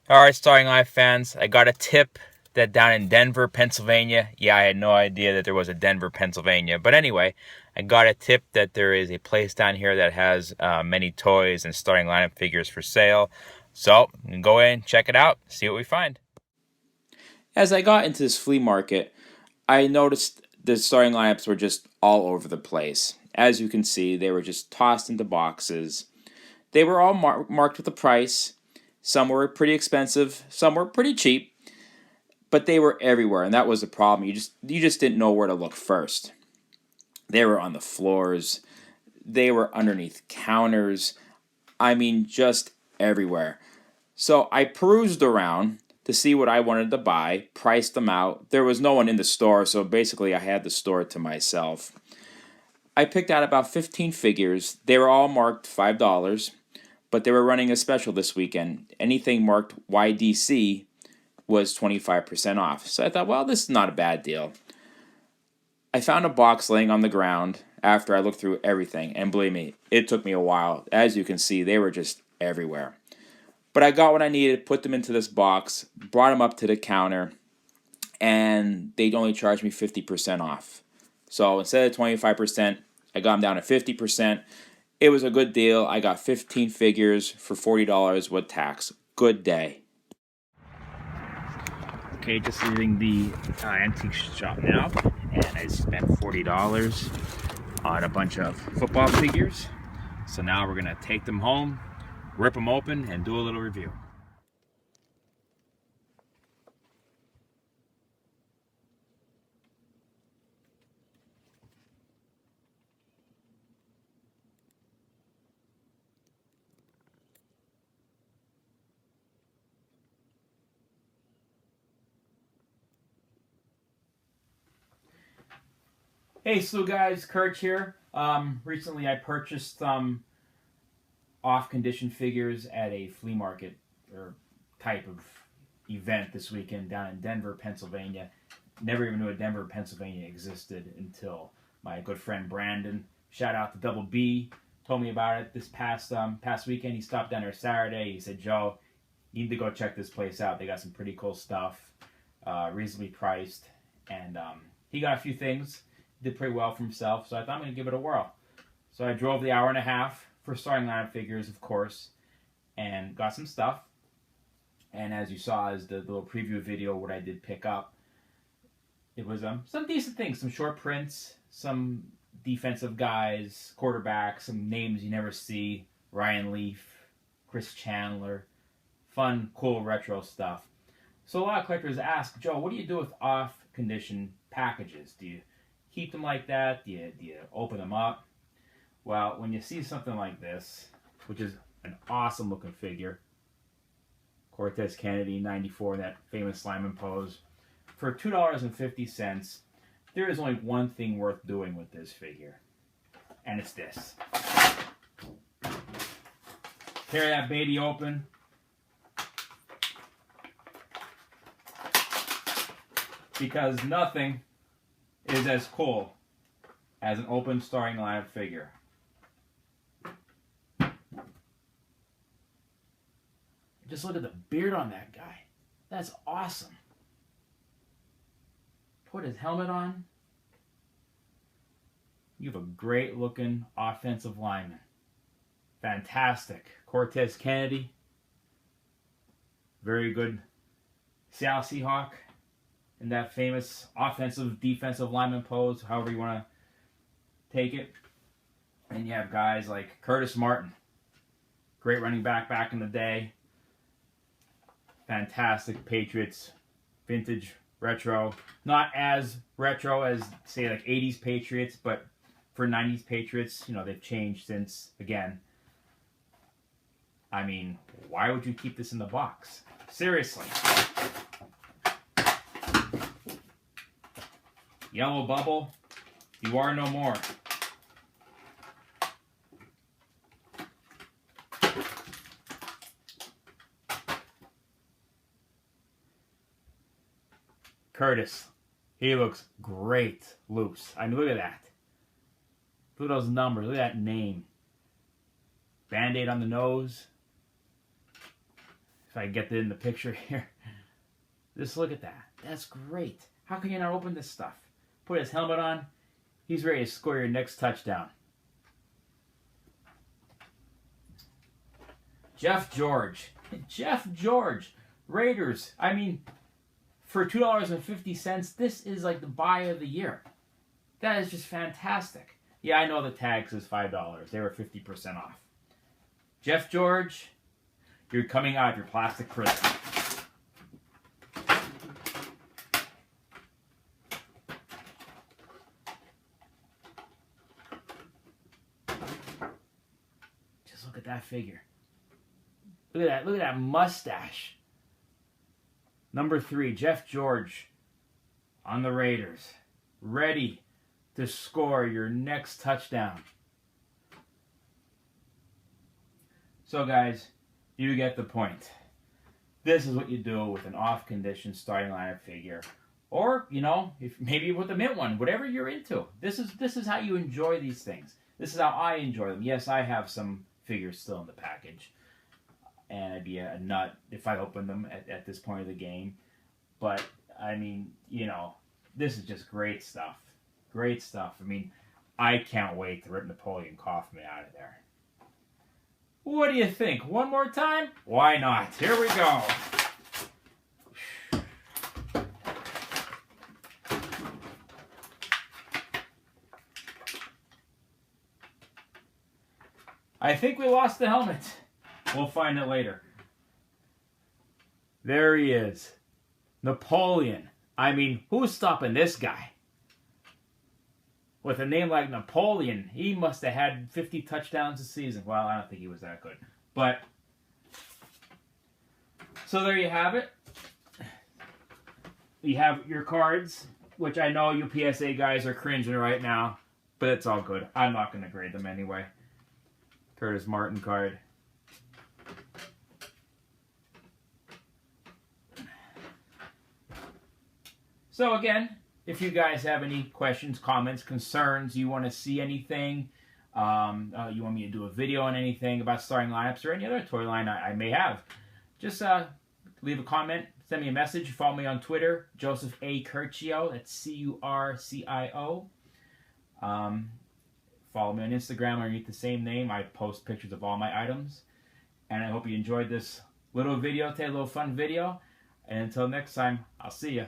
All right, Starting Life fans, I got a tip that down in Denver, Pennsylvania, yeah, I had no idea that there was a Denver, Pennsylvania. But anyway, I got a tip that there is a place down here that has many toys and starting lineup figures for sale. So, you can go in, check it out, see what we find. As I got into this flea market, I noticed the starting lineups were just all over the place. As you can see, they were just tossed into boxes. They were all marked with a price. Some were pretty expensive, some were pretty cheap, but they were everywhere, and that was the problem. You just didn't know where to look first. They were on the floors, they were underneath counters. I mean, just everywhere. So I perused around to see what I wanted to buy, priced them out. There was no one in the store, so basically I had the store to myself. I picked out about 15 figures. They were all marked $5, but they were running a special this weekend. Anything marked YDC was 25% off. So I thought, well, this is not a bad deal. I found a box laying on the ground after I looked through everything, and believe me, it took me a while. As you can see, they were just everywhere. But I got what I needed, put them into this box, brought them up to the counter, and they'd only charged me 50% off. So instead of 25%, I got them down to 50%. It was a good deal. I got 15 figures for $40 with tax. Good day. Okay, just leaving the antique shop now, and I spent $40 on a bunch of football figures. So now we're gonna take them home, rip them open, and do a little review. Hey, so guys, Curch here. Recently I purchased some off-condition figures at a flea market or type of event this weekend down in Denver, Pennsylvania. Never even knew a Denver, Pennsylvania existed until my good friend Brandon, shout out to Double B, told me about it this past weekend. He stopped down there Saturday. He said, Joe, you need to go check this place out. They got some pretty cool stuff, reasonably priced, and he got a few things. Did pretty well for himself, so I thought I'm going to give it a whirl. So I drove the hour and a half for starting lineup figures, of course, and got some stuff. And as you saw as the little preview video, what I did pick up, it was some decent things, some short prints, some defensive guys, quarterbacks, some names you never see, Ryan Leaf, Chris Chandler, fun, cool retro stuff. So a lot of collectors ask, Joe, what do you do with off-condition packages? Do you keep them like that? Do you open them up? Well, when you see something like this, which is an awesome looking figure, Cortez Kennedy, 94, that famous Lyman pose, for $2.50, there is only one thing worth doing with this figure, and it's this. Tear that baby open. Because nothing is as cool as an open starting lineup figure. Just look at the beard on that guy. That's awesome. Put his helmet on. You have a great looking offensive lineman. Fantastic. Cortez Kennedy. Very good Seattle Seahawk in that famous offensive defensive lineman pose, however you want to take it. And you have guys like Curtis Martin. Great running back in the day. Fantastic Patriots, vintage retro. Not as retro as, say, like 80s Patriots, but for 90s Patriots, they've changed since, again. I mean, why would you keep this in the box? Seriously. Yellow bubble, you are no more. Curtis, he looks great loose. I mean, look at that. Look at those numbers. Look at that name. Band-Aid on the nose. if I get it in the picture here. Just look at that. That's great. How can you not open this stuff? Put his helmet on. He's ready to score your next touchdown. Jeff George. Jeff George. Raiders. I mean, for $2.50, this is like the buy of the year. That is just fantastic. Yeah, I know the tag says $5. They were 50% off. Jeff George, you're coming out of your plastic prison. Just look at that figure. Look at that. Look at that mustache. Number 3, Jeff George on the Raiders. Ready to score your next touchdown. So guys, you get the point. This is what you do with an off-condition starting lineup figure. Or, you know, if maybe with a mint one, whatever you're into. This is how you enjoy these things. This is how I enjoy them. Yes, I have some figures still in the package. And I'd be a nut if I opened them at this point of the game. But, I mean, you know, this is just great stuff. Great stuff. I mean, I can't wait to rip Napoleon Kaufman out of there. What do you think? One more time? Why not? Here we go. I think we lost the helmet. We'll find it later. There he is. Napoleon. I mean, who's stopping this guy? With a name like Napoleon, he must have had 50 touchdowns a season. Well, I don't think he was that good. But, so there you have it. You have your cards, which I know you PSA guys are cringing right now. But it's all good. I'm not going to grade them anyway. Curtis Martin card. So again, if you guys have any questions, comments, concerns, you want to see anything, you want me to do a video on anything about starting lineups or any other toy line I may have, just leave a comment, send me a message, follow me on Twitter, Joseph A. Curcio, that's C-U-R-C-I-O. Follow me on Instagram underneath the same name. I post pictures of all my items. And I hope you enjoyed this little video today, a little fun video. And until next time, I'll see ya.